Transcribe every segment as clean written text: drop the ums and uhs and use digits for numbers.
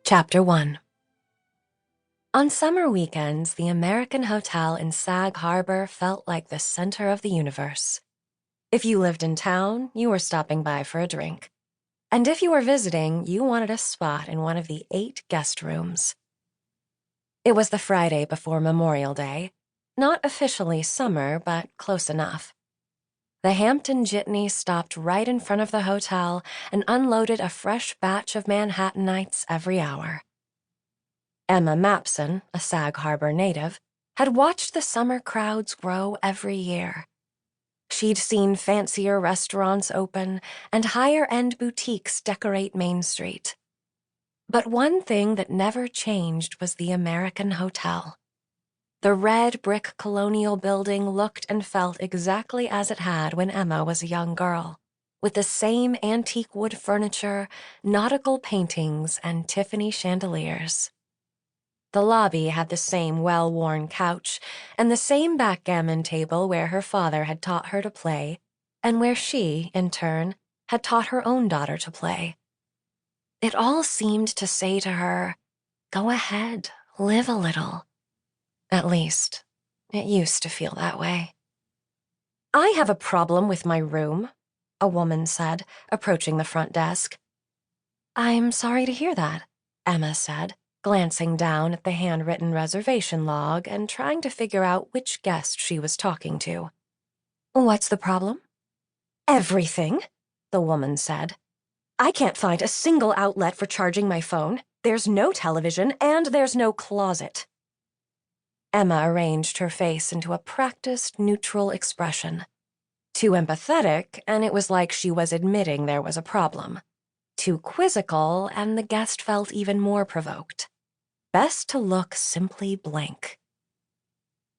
Chapter 1. On summer weekends, the American hotel in Sag Harbor felt like the center of the universe. If you lived in town, you were stopping by for a drink. And if you were visiting, you wanted a spot in one of the 8 guest rooms. It was the Friday before Memorial Day. Not officially summer, but close enough. The Hampton Jitney stopped right in front of the hotel and unloaded a fresh batch of Manhattanites every hour. Emma Mapson, a Sag Harbor native, had watched the summer crowds grow every year. She'd seen fancier restaurants open and higher-end boutiques decorate Main Street. But one thing that never changed was the American hotel. The red brick colonial building looked and felt exactly as it had when Emma was a young girl, with the same antique wood furniture, nautical paintings, and Tiffany chandeliers. The lobby had the same well-worn couch and the same backgammon table where her father had taught her to play, and where she, in turn, had taught her own daughter to play. It all seemed to say to her, "Go ahead, live a little." At least, it used to feel that way. "I have a problem with my room," a woman said, approaching the front desk. "I'm sorry to hear that," Emma said, glancing down at the handwritten reservation log and trying to figure out which guest she was talking to. "What's the problem?" "Everything," the woman said. "I can't find a single outlet for charging my phone. There's no television, and there's no closet." Emma arranged her face into a practiced, neutral expression. Too empathetic, and it was like she was admitting there was a problem. Too quizzical, and the guest felt even more provoked. Best to look simply blank.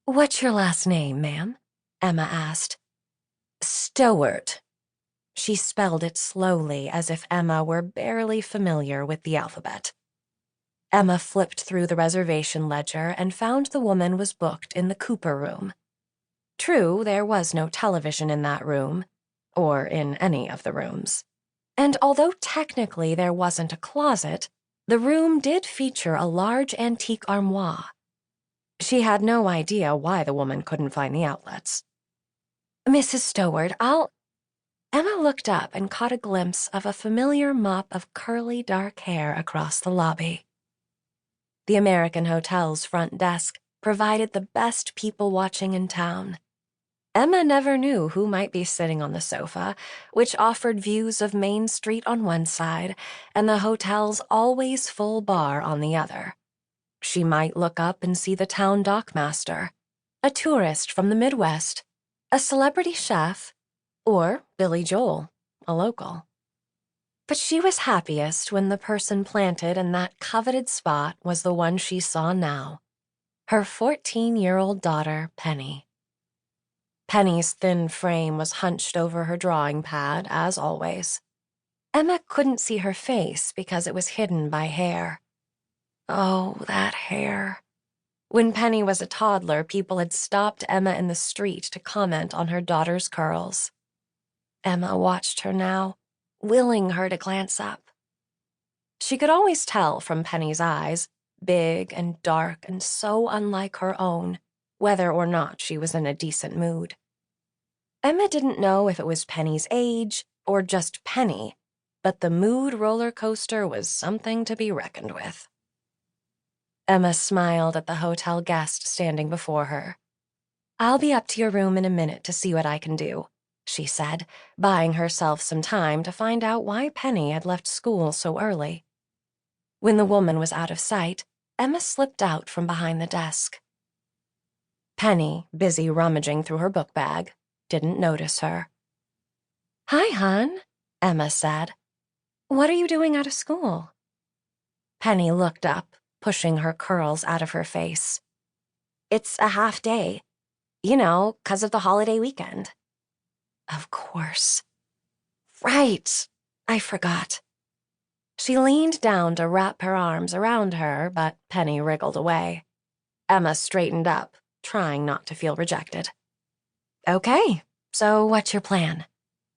"What's your last name, ma'am?" Emma asked. "Stewart." She spelled it slowly, as if Emma were barely familiar with the alphabet. Emma flipped through the reservation ledger and found the woman was booked in the Cooper room. True, there was no television in that room, or in any of the rooms. And although technically there wasn't a closet, the room did feature a large antique armoire. She had no idea why the woman couldn't find the outlets. "Mrs. Stewart, Emma looked up and caught a glimpse of a familiar mop of curly dark hair across the lobby. The American Hotel's front desk provided the best people watching in town. Emma never knew who might be sitting on the sofa, which offered views of Main Street on one side and the hotel's always full bar on the other. She might look up and see the town dockmaster, a tourist from the Midwest, a celebrity chef, or Billy Joel, a local. But she was happiest when the person planted in that coveted spot was the one she saw now, her 14-year-old daughter, Penny. Penny's thin frame was hunched over her drawing pad, as always. Emma couldn't see her face because it was hidden by hair. Oh, that hair. When Penny was a toddler, people had stopped Emma in the street to comment on her daughter's curls. Emma watched her now, willing her to glance up. She could always tell from Penny's eyes, big and dark and so unlike her own, whether or not she was in a decent mood. Emma didn't know if it was Penny's age or just Penny, but the mood roller coaster was something to be reckoned with. Emma smiled at the hotel guest standing before her. "I'll be up to your room in a minute to see what I can do," she said, buying herself some time to find out why Penny had left school so early. When the woman was out of sight, Emma slipped out from behind the desk. Penny, busy rummaging through her book bag, didn't notice her. "Hi, hon," Emma said. "What are you doing out of school?" Penny looked up, pushing her curls out of her face. "It's a half day. 'Cause of the holiday weekend." Of course. Right, I forgot. She leaned down to wrap her arms around her, but Penny wriggled away. Emma straightened up, trying not to feel rejected. "Okay, so what's your plan?"